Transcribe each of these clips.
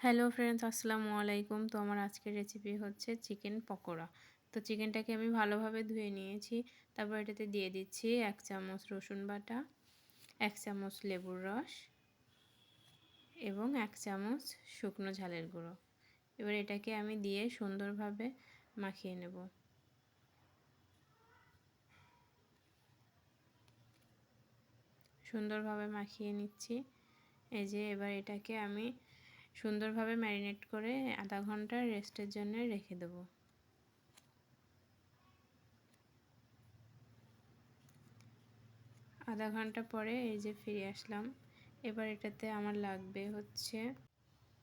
Hello friends, আসসালামু আলাইকুম। তো আমার আজকের রেসিপি হচ্ছে চিকেন পকোড়া। তো চিকেনটাকে আমি ভালোভাবে ধুয়ে নিয়েছি। তারপর এটাতে দিয়ে দিচ্ছি 1 চামচ রসুন বাটা, 1 চামচ লেবুর রস এবং 1 চামচ শুকনো ঝালের গুঁড়ো। এবার এটাকে আমি দিয়ে সুন্দরভাবে মাখিয়ে নেব। সুন্দরভাবে মাখিয়ে নিচ্ছি। এই যে এবার এটাকে আমি সুন্দরভাবে ম্যারিনেট করে আধা ঘন্টা রেস্টের জন্য রেখে দেব। আধা ঘন্টা পরে এই যে ফিরে আসলাম। এবার এটাতে আমার লাগবে হচ্ছে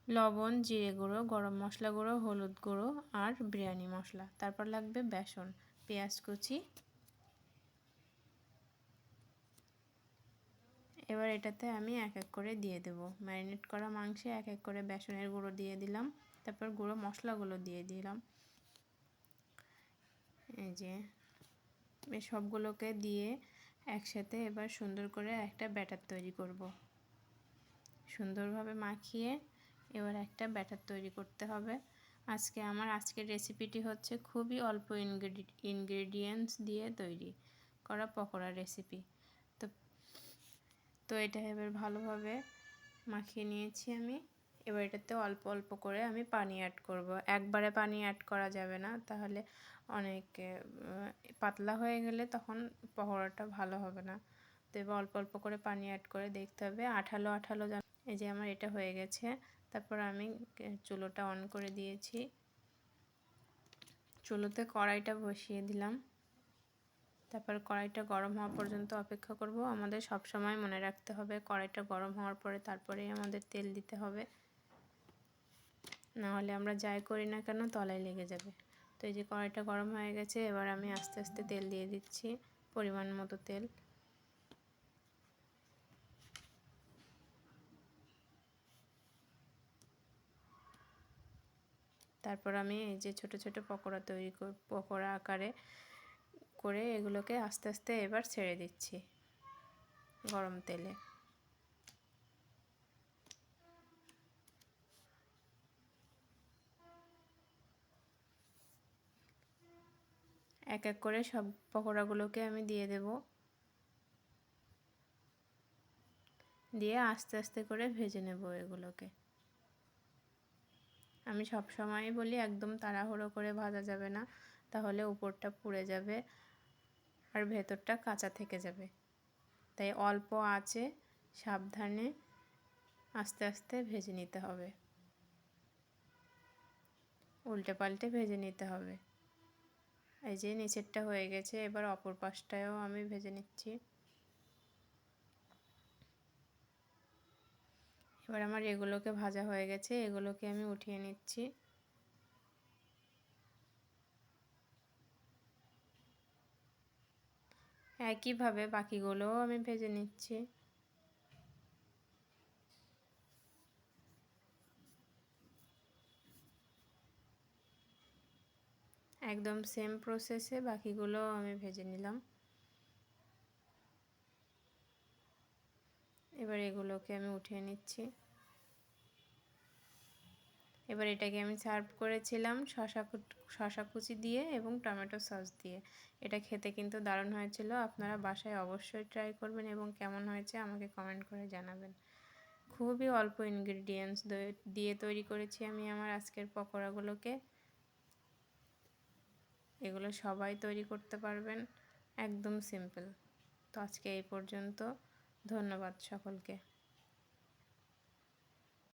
লবণ, জিরে গুঁড়ো, গরম মশলা গুঁড়ো, হলুদ গুঁড়ো আর বিরিয়ানি মশলা। তারপর লাগবে বেসন, পেঁয়াজ কুচি। এবার এটাতে আমি এক এক করে দিয়ে দেব। ম্যারিনেট করা মাংসে এক এক করে বেসনের গুঁড়ো দিয়ে দিলাম। তারপর গুঁড়ো মশলাগুলো দিয়ে দিলাম। এই যে সবগুলোকে দিয়ে একসাথে এবার সুন্দর করে একটা ব্যাটার তৈরি করব। সুন্দরভাবে মাখিয়ে এবার একটা ব্যাটার তৈরি করতে হবে। আজকের রেসিপিটি হচ্ছে খুবই অল্প ইনগ্রেডিয়েন্টস দিয়ে তৈরি করা পকোড়া রেসিপি। তো তো এটা এবার ভালোভাবে মাখিয়ে নিয়েছি আমি। এবার এটাতে অল্প অল্প করে আমি পানি অ্যাড করব। একবারে পানি অ্যাড করা যাবে না, তাহলে অনেক পাতলা হয়ে গেলে তখন পকোড়াটা ভালো হবে না। তো এবার অল্প অল্প করে পানি অ্যাড করে দেখতে হবে আঠালো আঠালো। এই যে আমার এটা হয়ে গেছে। তারপর আমি চুলোটা অন করে দিয়েছি। চুলোতে কড়াইটা বসিয়ে দিলাম। তারপর কড়াইটা গরম হওয়া পর্যন্ত অপেক্ষা করব। আমাদের সব সময় মনে রাখতে হবে কড়াইটা গরম হওয়ার পরে তারপরেই আমাদের তেল দিতে হবে, না হলে আমরা যাই করি না কেন তলায় লেগে যাবে। তো এই যে কড়াইটা গরম হয়ে গেছে, এবার আমি আস্তে আস্তে তেল দিয়ে দিচ্ছি, পরিমাণ মতো তেল। তারপর আমি এই যে ছোট ছোট পকোড়া আকারে করে এগুলোকে আস্তে আস্তে এবার ছেড়ে দিচ্ছি গরম তেলে। এক এক করে সব পকোড়াগুলোকে আমি দিয়ে দেব। দিয়ে আস্তে আস্তে করে ভেজে নেব এগুলোকে। আমি সব সময়ই বলি একদম তাড়াহুড়ো করে ভাজা যাবে না, তাহলে উপরটা পুড়ে যাবে আর ভেতরটা কাঁচা থেকে যাবে। তাই অল্প আঁচে সাবধানে আস্তে আস্তে ভেজে নিতে হবে, উল্টে পাল্টে ভেজে নিতে হবে। এই যে নিচেরটা হয়ে গেছে, এবার অপর পাশটাও আমি ভেজে নিচ্ছি। এবার আমার এগুলোকে ভাজা হয়ে গেছে, এগুলোকে আমি উঠিয়ে নিচ্ছি। একইভাবে বাকিগুলোও আমি ভেজে নিচ্ছি। একদম সেম প্রসেসে বাকিগুলোও আমি ভেজে নিলাম। এবার এগুলোকে আমি উঠিয়ে নিচ্ছি। এবার এটাকে আমি সার্ভ করেছিলাম শসা কুচি দিয়ে এবং টমেটো সস দিয়ে। এটা খেতে কিন্তু দারুণ হয়েছিল। আপনারা বাসায় অবশ্যই ট্রাই করবেন এবং কেমন হয়েছে আমাকে কমেন্ট করে জানাবেন। খুবই অল্প ইনগ্রেডিয়েন্টস দিয়ে তৈরি করেছি আমি আমার আজকের পকোড়াগুলোকে। এগুলো সবাই তৈরি করতে পারবেন, একদম সিম্পল। তো আজকে এই পর্যন্ত। ধন্যবাদ সকলকে।